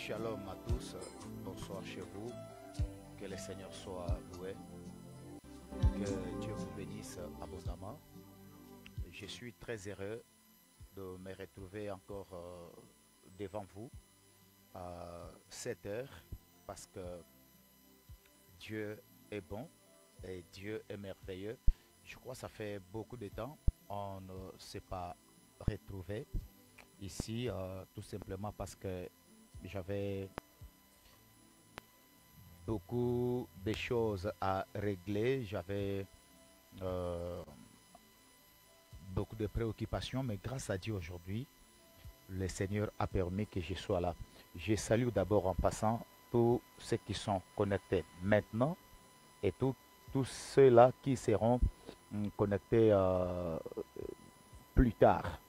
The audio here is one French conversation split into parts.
Shalom à tous, bonsoir chez vous, que le Seigneur soit loué, que Dieu vous bénisse abondamment. Je suis très heureux de me retrouver encore devant vous à cette heure parce que Dieu est bon et Dieu est merveilleux. Je crois que ça fait beaucoup de temps on ne s'est pas retrouvé ici, tout simplement parce que j'avais beaucoup de choses à régler, j'avais euh, beaucoup de préoccupations, mais grâce à Dieu aujourd'hui, le Seigneur a permis que je sois là. Je salue d'abord en passant tous ceux qui sont connectés maintenant et tous ceux-là qui seront connectés plus tard.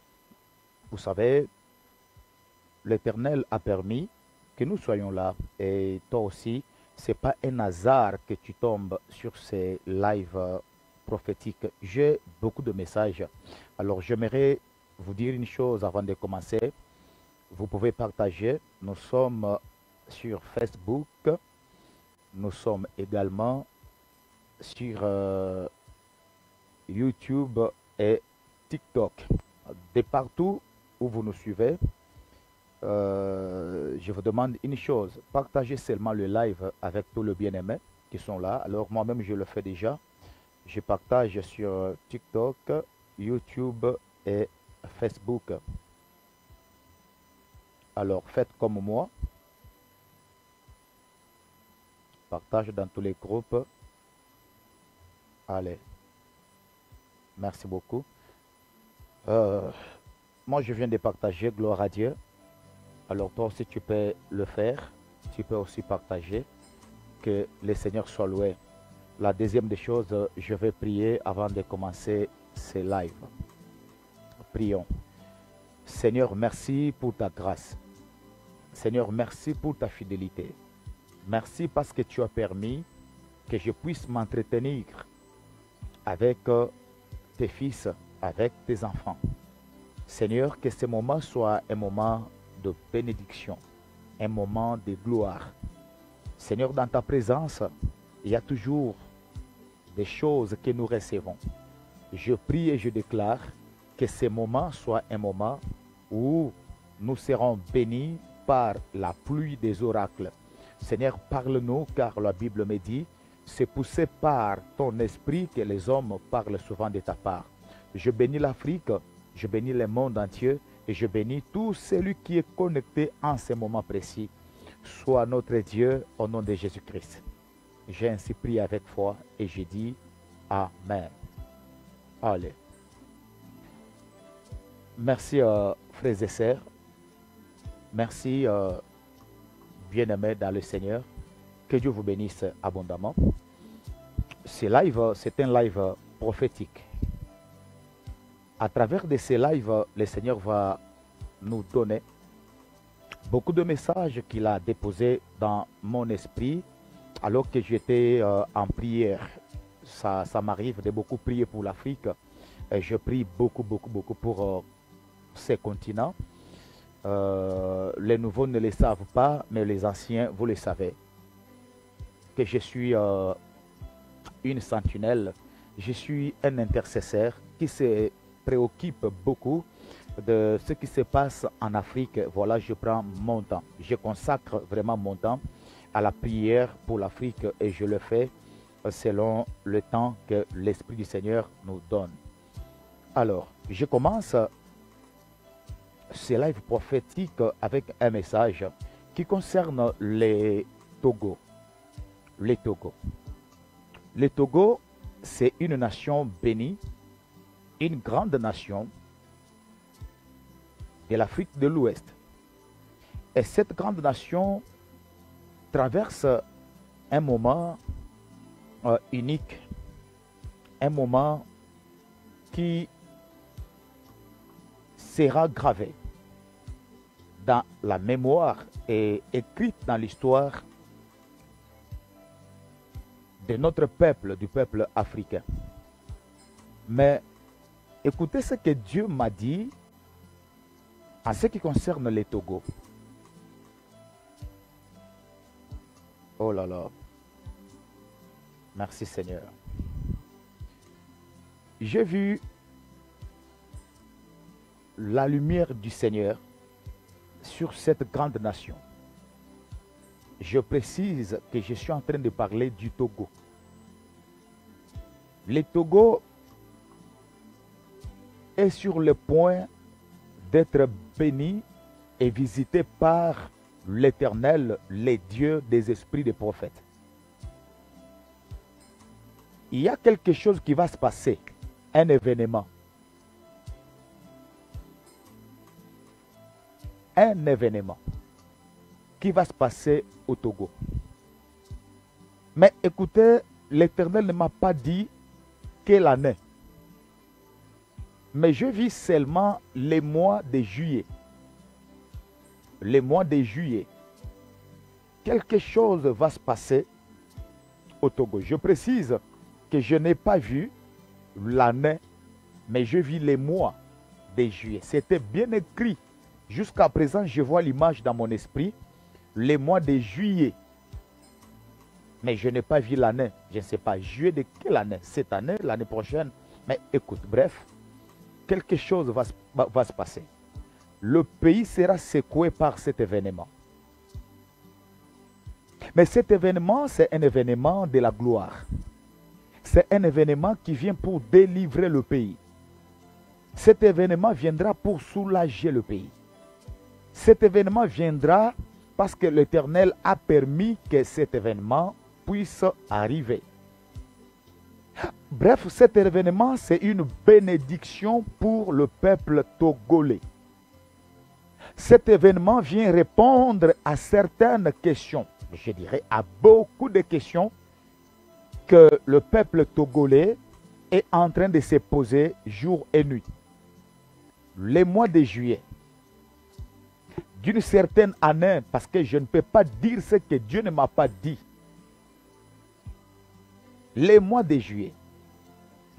Vous savez, l'Éternel a permis que nous soyons là et toi aussi, c'est pas un hasard que tu tombes sur ces lives prophétiques. J'ai beaucoup de messages. Alors, j'aimerais vous dire une chose avant de commencer. Vous pouvez partager. Nous sommes sur Facebook. Nous sommes également sur YouTube et TikTok. De partout où vous nous suivez, je vous demande une chose, partagez seulement le live avec tous les bien-aimés qui sont là. Alors moi-même, je le fais déjà. Je partage sur TikTok, YouTube et Facebook. Alors faites comme moi. Partage dans tous les groupes. Allez. Merci beaucoup. Moi, je viens de partager, gloire à Dieu. Alors toi aussi, tu peux le faire. Tu peux aussi partager. Que le Seigneur soit loué. La deuxième des choses, je vais prier avant de commencer ces lives. Prions. Seigneur, merci pour ta grâce. Seigneur, merci pour ta fidélité. Merci parce que tu as permis que je puisse m'entretenir avec tes fils, avec tes enfants. Seigneur, que ce moment soit un moment de bénédiction, un moment de gloire. Seigneur, dans ta présence, il y a toujours des choses que nous recevons. Je prie et je déclare que ce moment soit un moment où nous serons bénis par la pluie des oracles. Seigneur, parle-nous car la Bible me dit, c'est poussé par ton esprit que les hommes parlent souvent de ta part. Je bénis l'Afrique, je bénis le monde entier et je bénis tout celui qui est connecté en ce moment précis. Sois notre Dieu au nom de Jésus-Christ. J'ai ainsi prié avec foi et j'ai dit Amen. Allez. Merci frères et sœurs. Merci bien-aimés dans le Seigneur. Que Dieu vous bénisse abondamment. Ce live, c'est un live prophétique. À travers de ces lives, le Seigneur va nous donner beaucoup de messages qu'il a déposés dans mon esprit alors que j'étais en prière. Ça m'arrive de beaucoup prier pour l'Afrique. Et je prie beaucoup pour ces continents. Les nouveaux ne le savent pas, mais les anciens, vous le savez. Que je suis une sentinelle, je suis un intercesseur qui se préoccupe beaucoup de ce qui se passe en Afrique. Voilà, je prends mon temps. Je consacre vraiment mon temps à la prière pour l'Afrique et je le fais selon le temps que l'Esprit du Seigneur nous donne. Alors, je commence ce live prophétique avec un message qui concerne les Togo. Les Togo. Les Togo, c'est une nation bénie, une grande nation de l'Afrique de l'Ouest. Et cette grande nation traverse un moment unique, un moment qui sera gravé dans la mémoire et écrite dans l'histoire de notre peuple, du peuple africain. Mais écoutez ce que Dieu m'a dit en ce qui concerne les Togo. Oh là là. Merci Seigneur. J'ai vu la lumière du Seigneur sur cette grande nation. Je précise que je suis en train de parler du Togo. Le Togo est sur le point d'être béni et visité par l'Éternel, les dieux des esprits des prophètes. Il y a quelque chose qui va se passer, un événement. Un événement qui va se passer au Togo. Mais écoutez, l'Éternel ne m'a pas dit quelle année. Mais je vis seulement les mois de juillet. Les mois de juillet. Quelque chose va se passer au Togo. Je précise que je n'ai pas vu l'année, mais je vis les mois de juillet. C'était bien écrit. Jusqu'à présent, je vois l'image dans mon esprit. Les mois de juillet. Mais je n'ai pas vu l'année. Je ne sais pas, juillet de quelle année? Cette année, l'année prochaine. Mais écoute, bref, quelque chose va se passer. Le pays sera secoué par cet événement. Mais cet événement, c'est un événement de la gloire. C'est un événement qui vient pour délivrer le pays. Cet événement viendra pour soulager le pays. Cet événement viendra parce que l'Éternel a permis que cet événement puisse arriver. Bref, cet événement, c'est une bénédiction pour le peuple togolais. Cet événement vient répondre à certaines questions, je dirais à beaucoup de questions que le peuple togolais est en train de se poser jour et nuit. Les mois de juillet, d'une certaine année, parce que je ne peux pas dire ce que Dieu ne m'a pas dit. Les mois de juillet,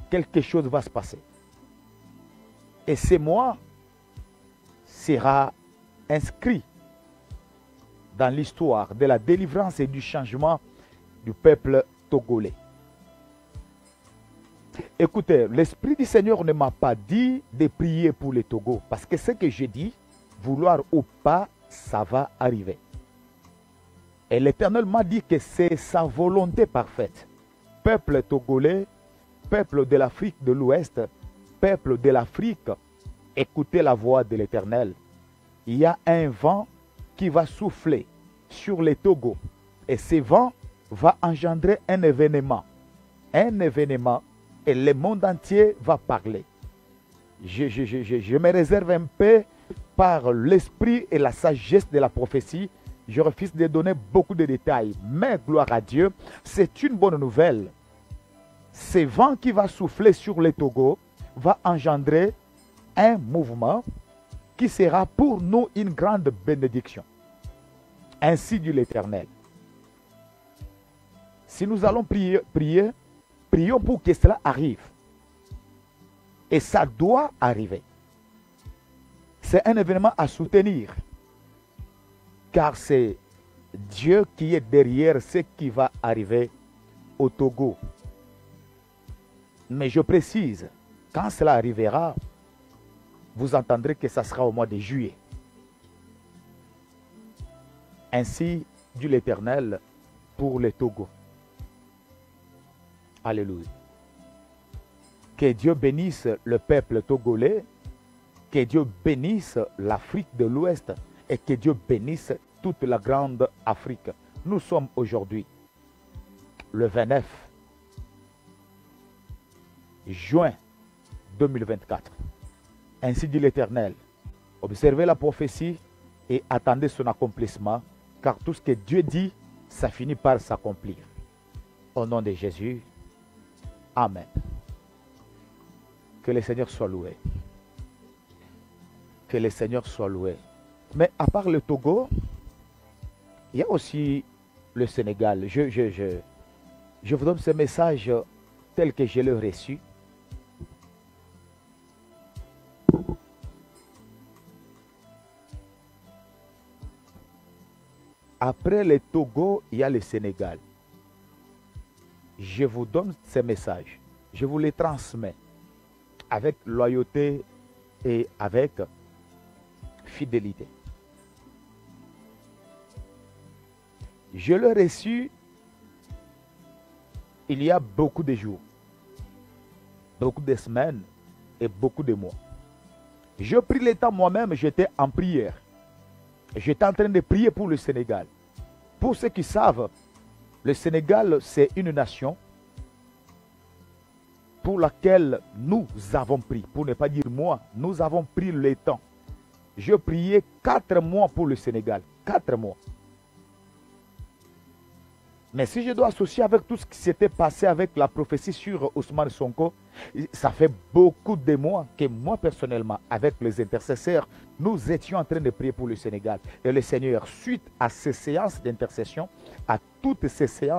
quelque chose va se passer. Et ce mois sera inscrit dans l'histoire de la délivrance et du changement du peuple togolais. Écoutez, l'Esprit du Seigneur ne m'a pas dit de prier pour le Togo, parce que ce que j'ai dit, vouloir ou pas, ça va arriver. Et l'Éternel m'a dit que c'est sa volonté parfaite. Peuple togolais, peuple de l'Afrique de l'Ouest, peuple de l'Afrique, écoutez la voix de l'Éternel. Il y a un vent qui va souffler sur les Togo. Et ce vent va engendrer un événement. Un événement. Et le monde entier va parler. Je me réserve un peu par l'esprit et la sagesse de la prophétie. Je refuse de donner beaucoup de détails. Mais gloire à Dieu, c'est une bonne nouvelle. Ce vent qui va souffler sur les Togo va engendrer un mouvement qui sera pour nous une grande bénédiction. Ainsi dit l'Éternel. Si nous allons prier, prions pour que cela arrive. Et ça doit arriver. C'est un événement à soutenir. Car c'est Dieu qui est derrière ce qui va arriver au Togo. Mais je précise, quand cela arrivera, vous entendrez que ça sera au mois de juillet. Ainsi dit l'Éternel pour le Togo. Alléluia. Que Dieu bénisse le peuple togolais, que Dieu bénisse l'Afrique de l'Ouest et que Dieu bénisse toute la grande Afrique. Nous sommes aujourd'hui le 29 juin 2024. Ainsi dit l'Éternel. Observez la prophétie et attendez son accomplissement, car tout ce que Dieu dit, ça finit par s'accomplir. Au nom de Jésus, Amen. Que le Seigneur soit loué. Que le Seigneur soit loué. Mais à part le Togo, il y a aussi le Sénégal. Je vous donne ce message tel que je l'ai reçu. Après le Togo, il y a le Sénégal. Je vous donne ces messages. Je vous les transmets avec loyauté et avec fidélité. Je l'ai reçu il y a beaucoup de jours, beaucoup de semaines et beaucoup de mois. Je pris le temps moi-même, j'étais en prière. J'étais en train de prier pour le Sénégal. Pour ceux qui savent, le Sénégal, c'est une nation pour laquelle nous avons pris, pour ne pas dire moi, nous avons pris le temps. Je priais 4 mois pour le Sénégal, 4 mois. Mais si je dois associer avec tout ce qui s'était passé avec la prophétie sur Ousmane Sonko, ça fait beaucoup de mois que moi personnellement, avec les intercesseurs, nous étions en train de prier pour le Sénégal. Et le Seigneur, suite à ces séances d'intercession, à toutes ces séances,